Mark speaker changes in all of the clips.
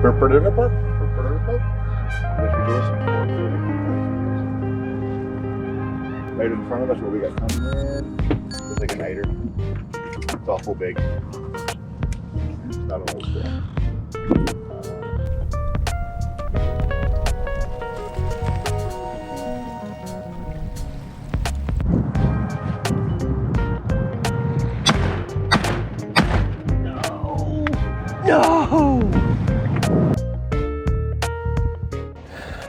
Speaker 1: Right in front of us, what we got coming in, looks like a niter. It's awful big. It's not an old fish.
Speaker 2: No!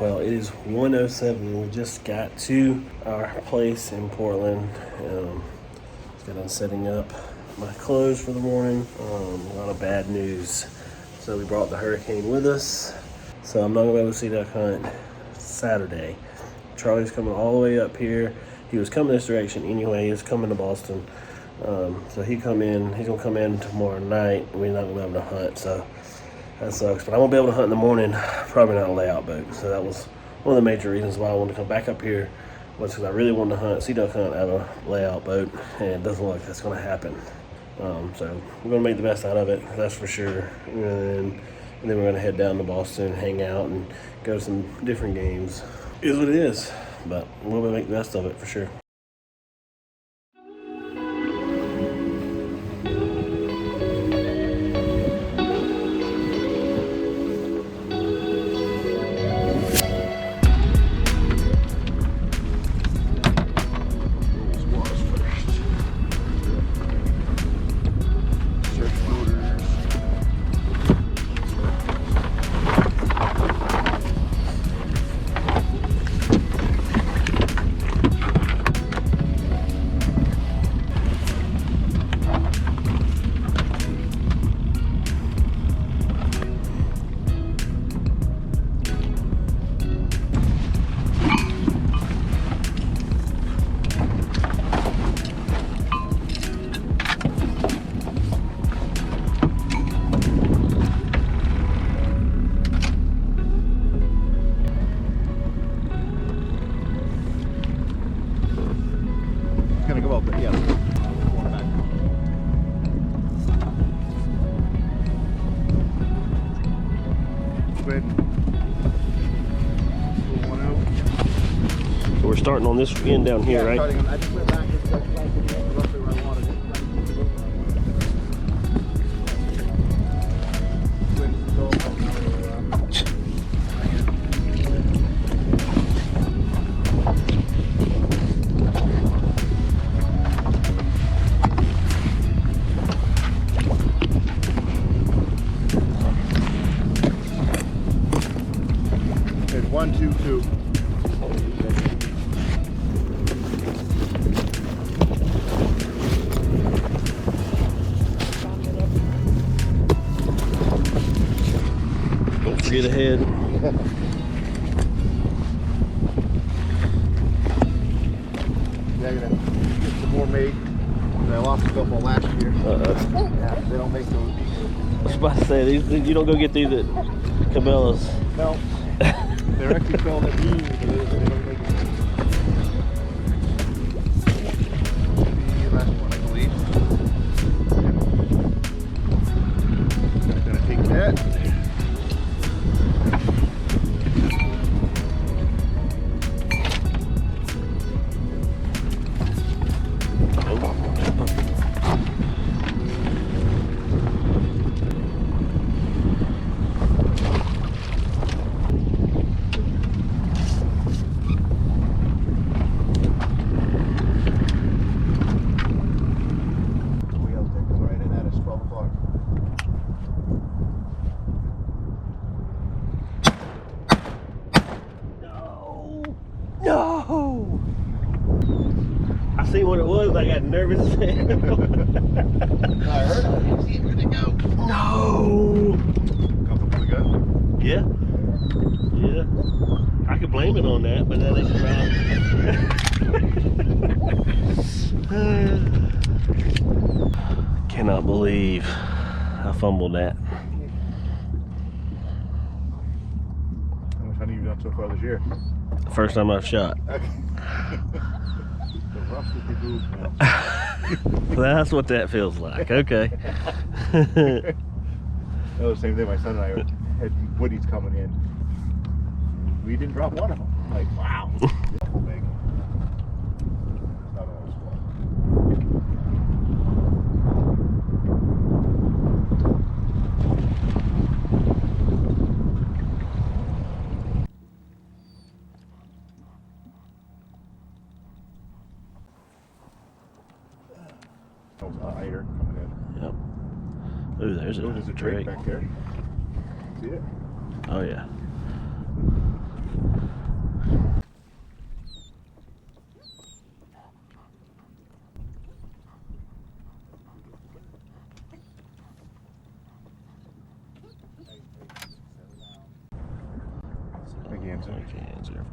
Speaker 2: Well, it is 1:07. We just got to our place in Portland. Just got done setting up my clothes for the morning. A lot of bad news. So we brought the hurricane with us. So I'm not gonna be able to see duck hunt Saturday. Charlie's coming all the way up here. He was coming this direction anyway. He was coming to Boston. So he's gonna come in tomorrow night. We're not gonna be able to hunt, so that sucks. But I won't be able to hunt in the morning, probably not a layout boat. So that was one of the major reasons why I wanted to come back up here, was because I really wanted to see duck hunt out of a layout boat, and it doesn't look like that's gonna happen. So we're gonna make the best out of it, that's for sure. And then we're gonna head down to Boston, hang out, and go to some different games. It is what it is, but we'll make the best of it for sure.
Speaker 1: Gonna go up, but yeah. Going back. Squid. Pull one out.
Speaker 2: So we're starting on this end down here, right?
Speaker 1: I just went back and roughly where I wanted it. It's 1, 2, 2.
Speaker 2: Don't forget ahead.
Speaker 1: Yeah, I'm gonna get some more made. I lost a couple last year. Yeah, they don't make those.
Speaker 2: I was about to say, you don't go get these at Cabela's.
Speaker 1: No. They're actually selling at Maine, but they don't make them. The last one, I believe. I'm gonna take that.
Speaker 2: No! I seen what it was, I got nervous.
Speaker 1: I heard it. See, where'd it go?
Speaker 2: No!
Speaker 1: Comfortable to go?
Speaker 2: Yeah. Yeah. I could blame it on that, but that ain't right. Cannot believe I fumbled that.
Speaker 1: How much hunting have you done so far this year?
Speaker 2: First time I've shot.
Speaker 1: Okay. The rusty boots, man.
Speaker 2: That's what that feels like. Okay.
Speaker 1: That was the same thing my son and I had woodies coming in. We didn't drop one of them. Like, wow. Beautiful big. Not always fun. Eider coming in.
Speaker 2: Yep. Ooh, there's
Speaker 1: a drake back there. See it?
Speaker 2: Oh yeah.
Speaker 1: Big answer.
Speaker 2: Okay, answer.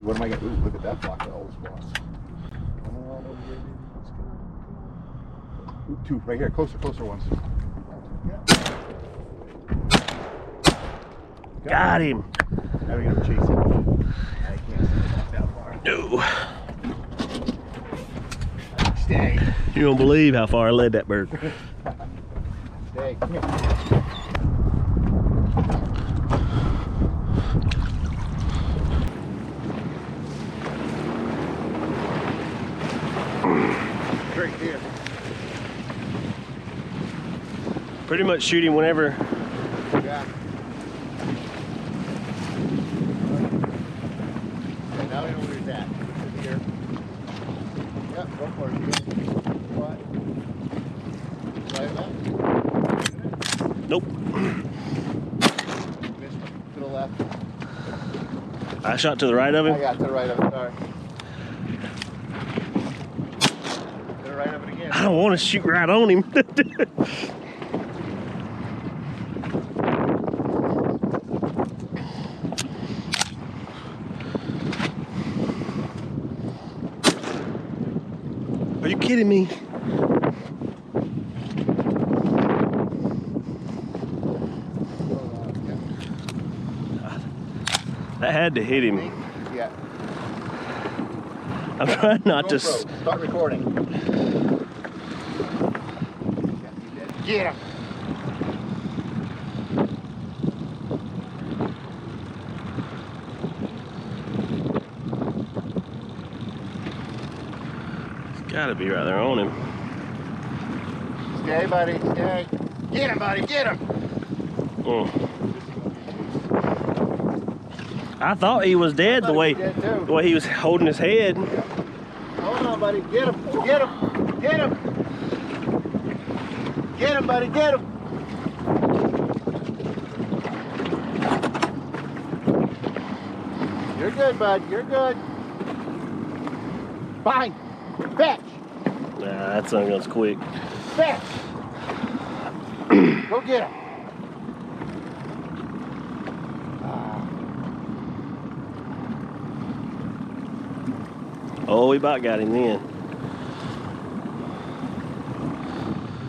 Speaker 1: What am I gonna? Ooh, look at that flock of old spots. Come on over here, baby. Let's go. Ooh, two right here, closer ones. Yeah.
Speaker 2: Got him.
Speaker 1: Now we gotta chase him. I can't see that far.
Speaker 2: No.
Speaker 1: Stay.
Speaker 2: You don't believe how far I led that bird.
Speaker 1: Stay. Come here. Right here.
Speaker 2: Pretty much shoot him whenever.
Speaker 1: Yeah. Okay, now we know where he's at. He's here. Yep, go for it. What? Right left?
Speaker 2: Nope.
Speaker 1: Missed him. To the left.
Speaker 2: I shot to the right of him.
Speaker 1: I got to the right of it, sorry. To the right of it again.
Speaker 2: I don't want to shoot right on him. Are you kidding me? That had to hit him.
Speaker 1: Yeah.
Speaker 2: I'm trying not to.
Speaker 1: Start recording. Get him.
Speaker 2: It's gotta be right there on him.
Speaker 1: Stay, buddy. Stay. Get him, buddy. Get him.
Speaker 2: I thought he was dead the way he was holding his head.
Speaker 1: Hold on, buddy. Get him. Get him. Get him. Get him, buddy. Get him. You're good, bud. You're good. Fine. Fetch.
Speaker 2: Nah, that son goes quick.
Speaker 1: Fetch. Go get him.
Speaker 2: Oh, we about got him then.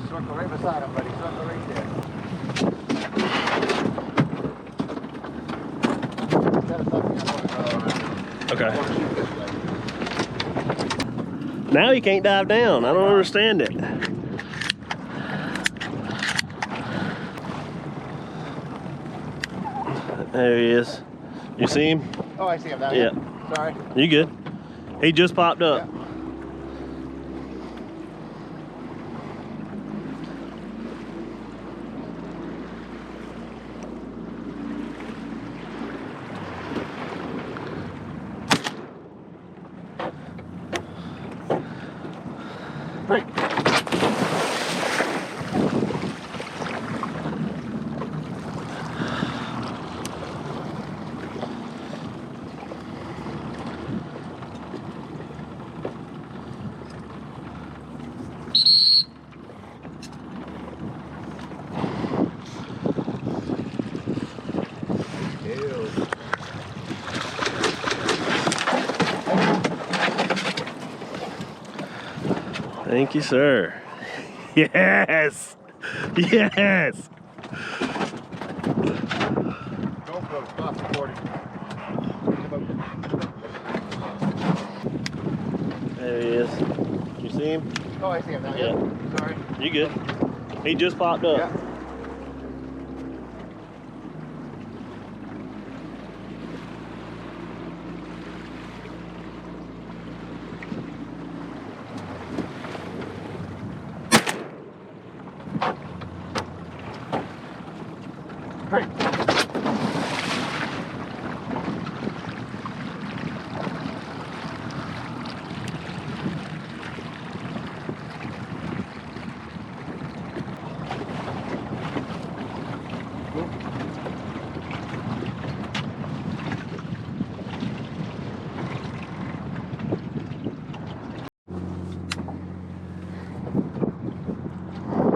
Speaker 1: Circle right beside him, buddy. Circle right there.
Speaker 2: Okay. Now he can't dive down. I don't understand it. There he is. You see him?
Speaker 1: Oh, I see him now.
Speaker 2: Yeah.
Speaker 1: Sorry.
Speaker 2: You good? He just popped up.
Speaker 1: Yeah. Break.
Speaker 2: Thank you, sir. Yes! Yes!
Speaker 1: Go for it. Stop recording.
Speaker 2: There he is. You see him?
Speaker 1: Oh, I see him now.
Speaker 2: Yeah.
Speaker 1: Sorry.
Speaker 2: You good? He just popped up.
Speaker 1: Yeah. Great.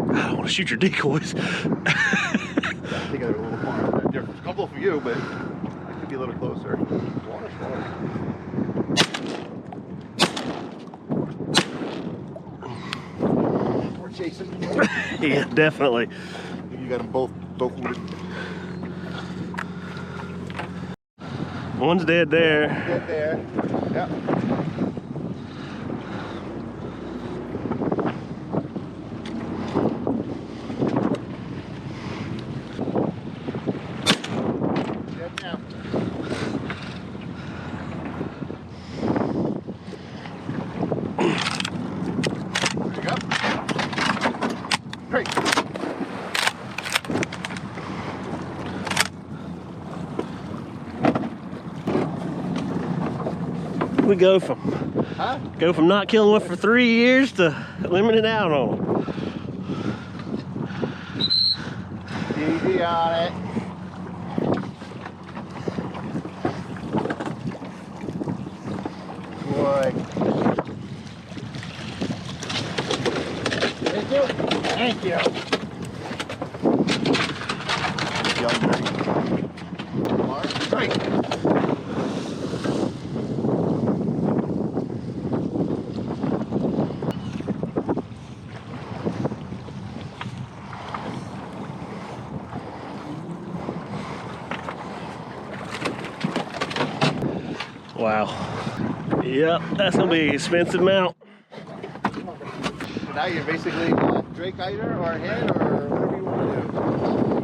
Speaker 2: I don't want to shoot your decoys.
Speaker 1: I think they're a little far. There's a couple for you, but I could be a little closer. Water. We're chasing.
Speaker 2: Yeah, definitely.
Speaker 1: You got them both wounded.
Speaker 2: One's dead there.
Speaker 1: Get there. Yep. Dead now. There you go. Great.
Speaker 2: We go from not killing one for 3 years to limiting out on them.
Speaker 1: Easy on it. Boy. Thank you. Thank you. Young Mark. Great.
Speaker 2: Wow. Yep, that's gonna be an expensive mount.
Speaker 1: So now you're basically Drake Eider or head or whatever you want to do.